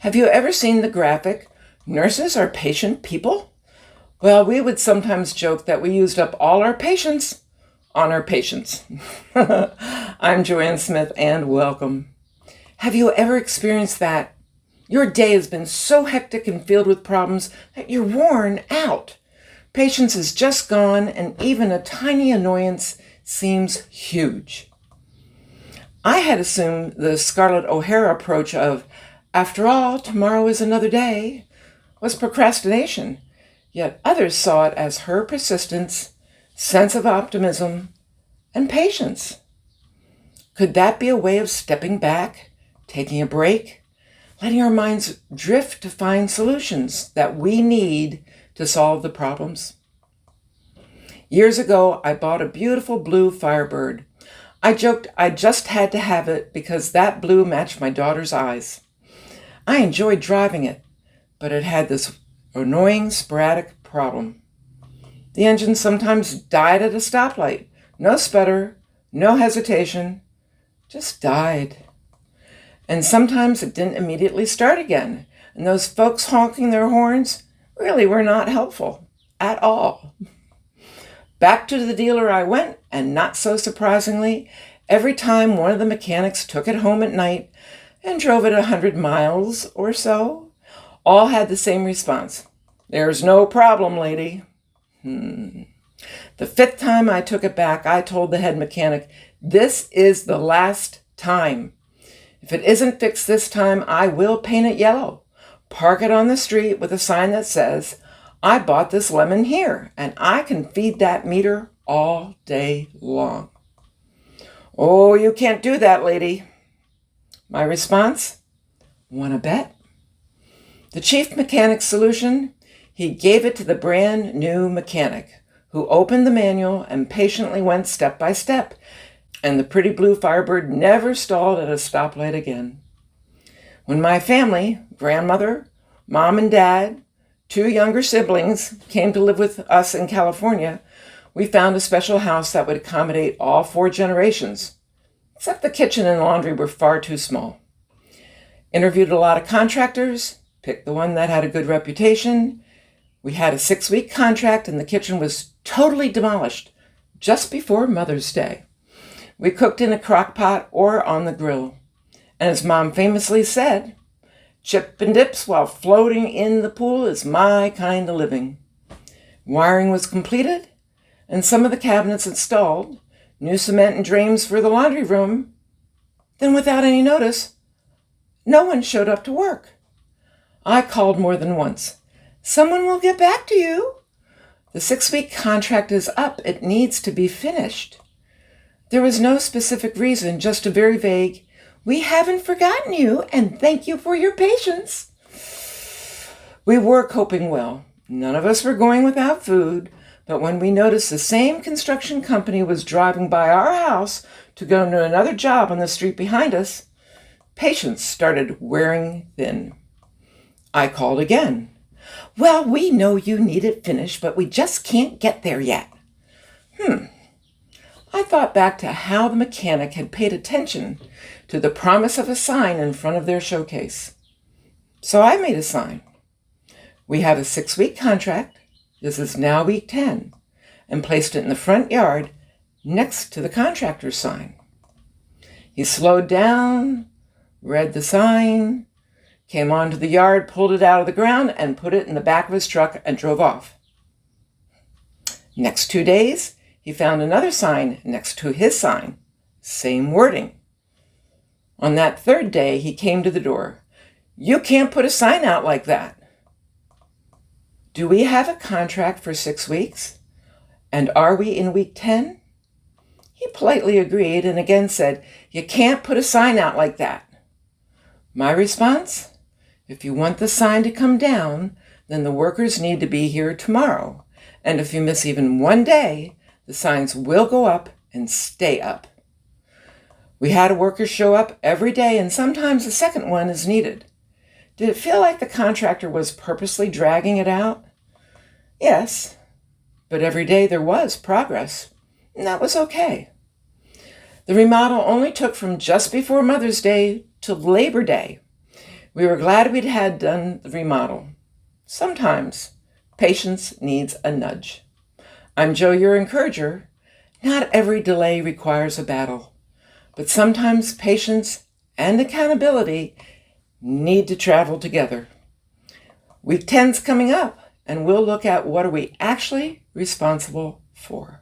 Have you ever seen the graphic, "Nurses are patient people"? Well, we would sometimes joke that we used up all our patience on our patients. I'm Joanne Smith, and welcome. Have you ever experienced that? Your day has been so hectic and filled with problems that you're worn out. Patience is just gone, and even a tiny annoyance seems huge. I had assumed the Scarlett O'Hara approach of, "After all, tomorrow is another day," was procrastination, yet others saw it as her persistence, sense of optimism, and patience. Could that be a way of stepping back, taking a break, letting our minds drift to find solutions that we need to solve the problems? Years ago, I bought a beautiful blue Firebird. I joked I just had to have it because that blue matched my daughter's eyes. I enjoyed driving it, but it had this annoying sporadic problem. The engine sometimes died at a stoplight. No sputter, no hesitation, just died. And sometimes it didn't immediately start again, and those folks honking their horns really were not helpful at all. Back to the dealer I went, and not so surprisingly, every time one of the mechanics took it home at night and drove it 100 miles or so, all had the same response: "There's no problem, lady." The fifth time I took it back, I told the head mechanic, "This is the last time. If it isn't fixed this time, I will paint it yellow, park it on the street with a sign that says, 'I bought this lemon here, and I can feed that meter all day long.'" "Oh, you can't do that, lady." My response? "Wanna bet?" The chief mechanic's solution? He gave it to the brand new mechanic, who opened the manual and patiently went step by step, and the pretty blue Firebird never stalled at a stoplight again. When my family, grandmother, mom and dad, 2 younger siblings, came to live with us in California, we found a special house that would accommodate all 4 generations, except the kitchen and laundry were far too small. Interviewed a lot of contractors, picked the one that had a good reputation. We had a 6-week contract, and the kitchen was totally demolished just before Mother's Day. We cooked in a crock pot or on the grill. And as Mom famously said, "Chip and dips while floating in the pool is my kind of living." Wiring was completed, and some of the cabinets installed, new cement and drains for the laundry room. Then, without any notice, no one showed up to work. I called more than once. "Someone will get back to you. The 6-week contract is up. It needs to be finished." There was no specific reason, just a very vague, "We haven't forgotten you, and thank you for your patience." We were coping well. None of us were going without food, but when we noticed the same construction company was driving by our house to go to another job on the street behind us, patience started wearing thin. I called again. "Well, we know you need it finished, but we just can't get there yet." I thought back to how the mechanic had paid attention to the promise of a sign in front of their showcase. So I made a sign. "We have a 6-week contract. This is now week 10, and placed it in the front yard next to the contractor's sign. He slowed down, read the sign, came onto the yard, pulled it out of the ground, and put it in the back of his truck and drove off. Next 2 days, he found another sign next to his sign, same wording. On that 3rd day, he came to the door. "You can't put a sign out like that." Do we have a contract for 6 weeks? And are we in week 10? He politely agreed and again said, "You can't put a sign out like that." My response? If you want the sign to come down, then the workers need to be here tomorrow. And if you miss even 1 day, the signs will go up and stay up. We had a worker show up every day, and sometimes a second one is needed. Did it feel like the contractor was purposely dragging it out? Yes, but every day there was progress, and that was okay. The remodel only took from just before Mother's Day to Labor Day. We were glad we'd had done the remodel. Sometimes patience needs a nudge. I'm Joe, your encourager. Not every delay requires a battle, but sometimes patience and accountability need to travel together. Week 10's coming up, and we'll look at what are we actually responsible for.